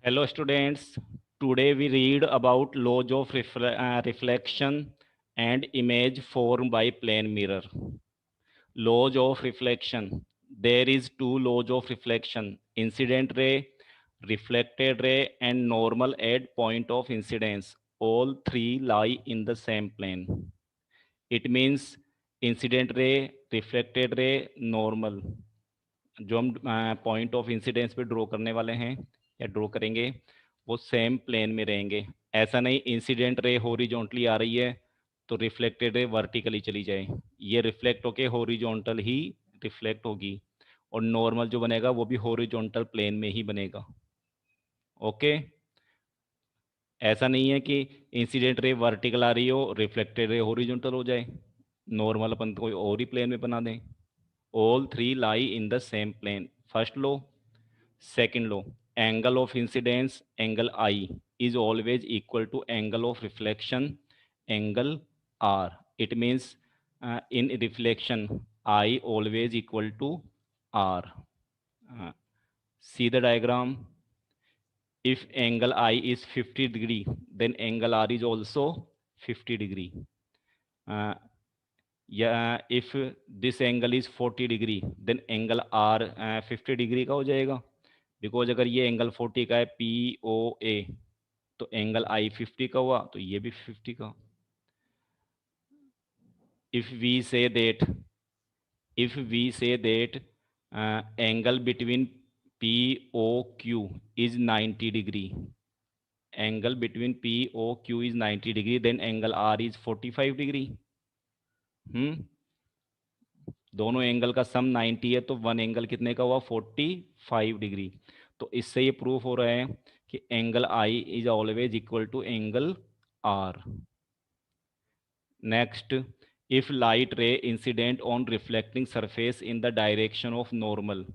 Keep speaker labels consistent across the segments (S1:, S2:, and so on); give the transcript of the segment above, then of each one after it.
S1: Hello students, today we read about laws of reflection and image formed by plane mirror. Laws of reflection. There is two laws of reflection, incident ray, reflected ray and normal at point of incidence. All three lie in the same plane. It means incident ray, reflected ray, normal. जो हम point of incidence पे draw करने वाले हैं या draw करेंगे वो same plane में रहेंगे। ऐसा नहीं इंसिडेंट रे हॉरिजॉन्टली आ रही है तो रिफ्लेक्टेड रे वर्टिकली चली जाए, ये रिफ्लेक्ट होके हॉरिजॉन्टल ही रिफ्लेक्ट होगी और नॉर्मल जो बनेगा वो भी हॉरिजॉन्टल प्लेन में ही बनेगा। ओके, ऐसा नहीं है कि इंसिडेंट रे वर्टिकल आ रही हो रिफ्लेक्टेड रे हॉरिजॉन्टल हो जाए, नॉर्मल अपन कोई और ही प्लेन में बना दें। All three lie in the same plane, first law. Second law, angle of incidence, angle I, is always equal to angle of reflection, angle R. It means in reflection, I always equal to R. Uh, See the diagram. If angle I is 50 degree, then angle R is also 50 degree. Uh, yeah, if this angle is 40 degree, then angle R 50 degree का हो जाएगा। Because अगर ये angle 40 का है P O ए तो angle आई 50 का हुआ तो ये भी 50 का। If we say that if we say that angle between POQ is 90 degree, angle between POQ is 90 degree, then angle R is 45 degree. दोनों एंगल का सम 90 है तो वन एंगल कितने का हुआ 45 डिग्री। तो इससे ये प्रूफ हो रहा है कि angle I is always equal to angle R. Next, if light ray incident on reflecting surface in the direction of normal,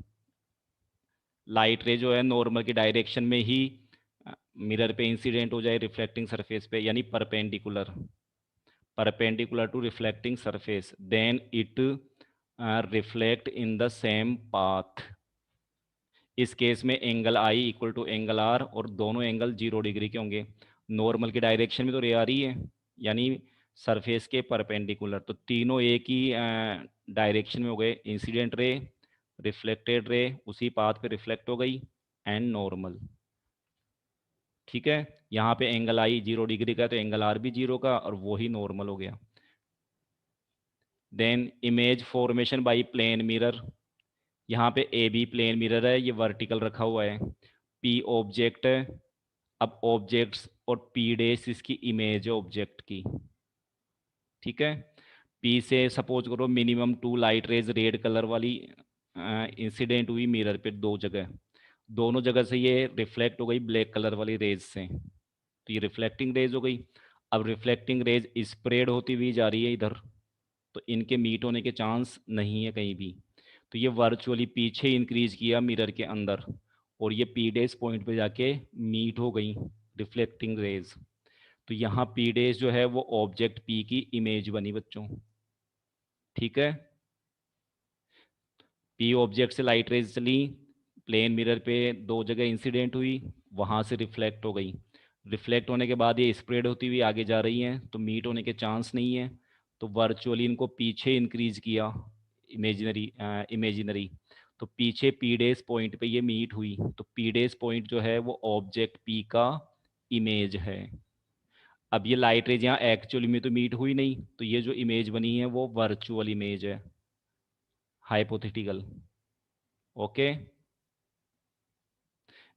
S1: light ray जो है नॉर्मल की डायरेक्शन में ही मिरर पे इंसिडेंट हो जाए रिफ्लेक्टिंग सरफेस पे, यानी perpendicular perpendicular to reflecting surface, then it reflect in the same path. इस केस में angle I equal to angle R और दोनों एंगल 0 डिग्री के होंगे। नॉर्मल की डायरेक्शन में तो रे आ रही है यानी सरफेस के परपेंडिकुलर, तो तीनों एक ही डायरेक्शन में हो गए। इंसिडेंट रे, रिफ्लेक्टेड रे उसी पाथ पे रिफ्लेक्ट हो गई एंड नॉर्मल। ठीक है, यहाँ पे एंगल आई 0 डिग्री का तो एंगल आर भी 0 का और वो ही नॉर्मल हो गया। Then image formation by plane mirror. यहाँ पे ए बी प्लेन मिरर है, ये वर्टिकल रखा हुआ है, पी ऑब्जेक्ट है। अब ऑब्जेक्ट्स और पी डेस इसकी इमेज है ऑब्जेक्ट की। ठीक है, पी से सपोज करो minimum 2 light rays red colour वाली इंसिडेंट हुई मिरर पे दो जगह, दोनों जगह से ये रिफ्लेक्ट हो गई ब्लैक कलर वाली रेज से, तो ये रिफ्लेक्टिंग रेज हो गई। अब रिफ्लेक्टिंग रेज स्प्रेड होती हुई जा रही है इधर, तो इनके मीट होने के चांस नहीं है कहीं भी। तो ये वर्चुअली पीछे इंक्रीज किया मिरर के अंदर और ये पी डेज पॉइंट पे जाके मीट हो गई रिफ्लेक्टिंग रेज। तो यहाँ पी डेज जो है वो ऑब्जेक्ट पी की इमेज बनी बच्चों। ठीक है, पी ऑब्जेक्ट से लाइट रेज चली, प्लेन मिरर पे दो जगह इंसिडेंट हुई, वहाँ से रिफ्लेक्ट हो गई। रिफ्लेक्ट होने के बाद ये स्प्रेड होती हुई आगे जा रही हैं तो मीट होने के चांस नहीं है, तो वर्चुअली इनको पीछे इंक्रीज किया इमेजिनरी इमेजिनरी। तो पीछे पी डेज पॉइंट पे ये मीट हुई, तो पी डेज पॉइंट जो है वो ऑब्जेक्ट पी का इमेज है। अब ये लाइट रेज यहाँ एक्चुअली में तो मीट हुई नहीं, तो ये जो इमेज बनी है वो वर्चुअल इमेज है, हाइपोथेटिकल। ओके,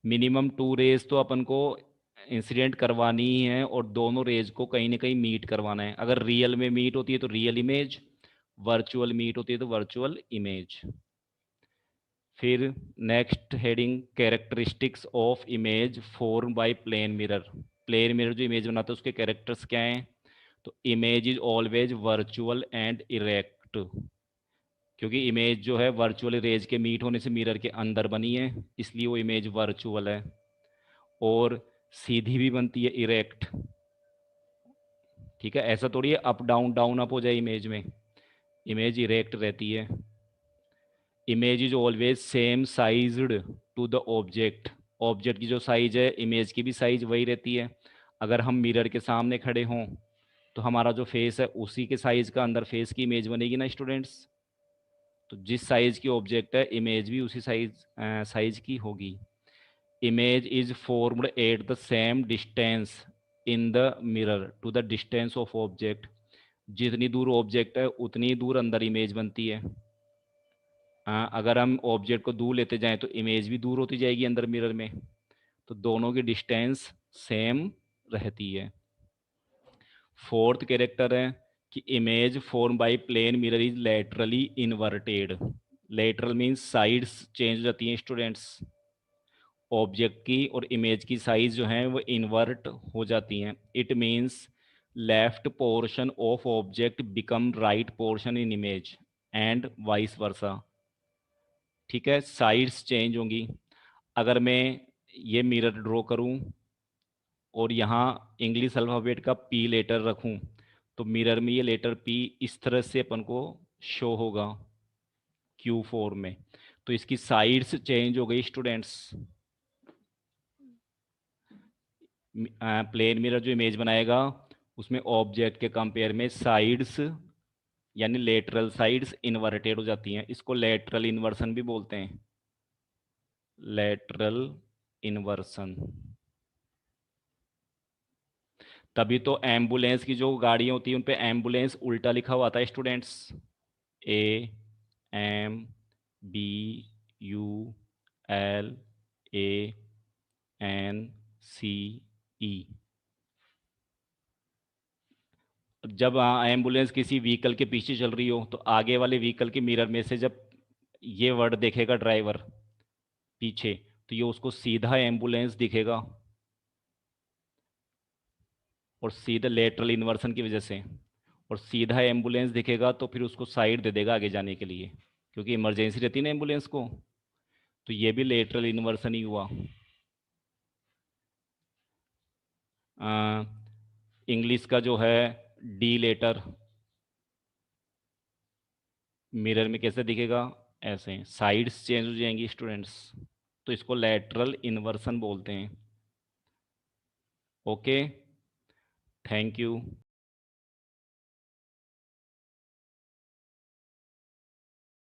S1: मिनिमम 2 रेज तो अपन को इंसिडेंट करवानी ही है और दोनों रेज को कहीं ना कहीं मीट करवाना है। अगर रियल में मीट होती है तो रियल इमेज, वर्चुअल मीट होती है तो वर्चुअल इमेज। फिर next heading, characteristics of image form by plane mirror. Plane mirror जो इमेज बनाता है उसके कैरेक्टर्स क्या हैं? तो image is always virtual and erect, क्योंकि इमेज जो है वर्चुअल रेज के मीट होने से मिरर के अंदर बनी है इसलिए वो इमेज वर्चुअल है। और सीधी भी बनती है, इरेक्ट। ठीक है, ऐसा थोड़ी है अप डाउन डाउन अप हो जाए इमेज में, इमेज इरेक्ट रहती है। Image is always same sized to the object, object की जो साइज है इमेज की भी साइज वही रहती है। अगर हम मिरर के सामने खड़े हों तो हमारा जो फेस है उसी के साइज का अंदर फेस की इमेज बनेगी ना स्टूडेंट्स। तो जिस साइज की ऑब्जेक्ट है इमेज भी उसी साइज की होगी। Image is formed at the same distance in the mirror to the distance of object. जितनी दूर ऑब्जेक्ट है उतनी दूर अंदर इमेज बनती है। अगर हम ऑब्जेक्ट को दूर लेते जाएं तो इमेज भी दूर होती जाएगी अंदर मिरर में। तो दोनों की डिस्टेंस सेम रहती है। फोर्थ कैरेक्टर है कि image form by plane mirror is laterally inverted. Lateral means sides change हो जाती हैं स्टूडेंट्स। ऑब्जेक्ट की और इमेज की साइज जो है वो इन्वर्ट हो जाती हैं। It means left portion of object become right portion in image and vice versa. ठीक है, साइड्स चेंज होंगी। अगर मैं ये मिरर ड्रॉ करूं और यहाँ इंग्लिश अल्फ़ाबेट का पी लेटर रखूं तो मिरर में ये लेटर पी इस तरह से अपन को शो होगा क्यू फॉर्म में। तो इसकी साइड्स चेंज हो गई स्टूडेंट्स। प्लेन मिरर जो इमेज बनाएगा उसमें ऑब्जेक्ट के कंपेयर में साइड्स यानी लेटरल साइड्स इन्वर्टेड हो जाती हैं। इसको लेटरल इन्वर्सन भी बोलते हैं, लेटरल इन्वर्सन। तभी तो एम्बुलेंस की जो गाड़ियाँ होती हैं उन पे एम्बुलेंस उल्टा लिखा हुआ आता है स्टूडेंट्स। AMBULANCE। जब एम्बुलेंस किसी व्हीकल के पीछे चल रही हो तो आगे वाले व्हीकल के मिरर में से जब ये वर्ड देखेगा ड्राइवर पीछे तो ये उसको सीधा एम्बुलेंस दिखेगा और सीधा लेटरल इन्वर्सन की वजह से। और सीधा एम्बुलेंस दिखेगा तो फिर उसको साइड दे देगा आगे जाने के लिए, क्योंकि इमरजेंसी रहती है ना एम्बुलेंस को। तो ये भी लेटरल इन्वर्सन ही हुआ। इंग्लिश का जो है डी लेटर मिरर में कैसे दिखेगा, ऐसे साइड्स चेंज हो जाएंगी स्टूडेंट्स। तो इसको लेटरल इन्वर्सन बोलते हैं। Okay, thank you.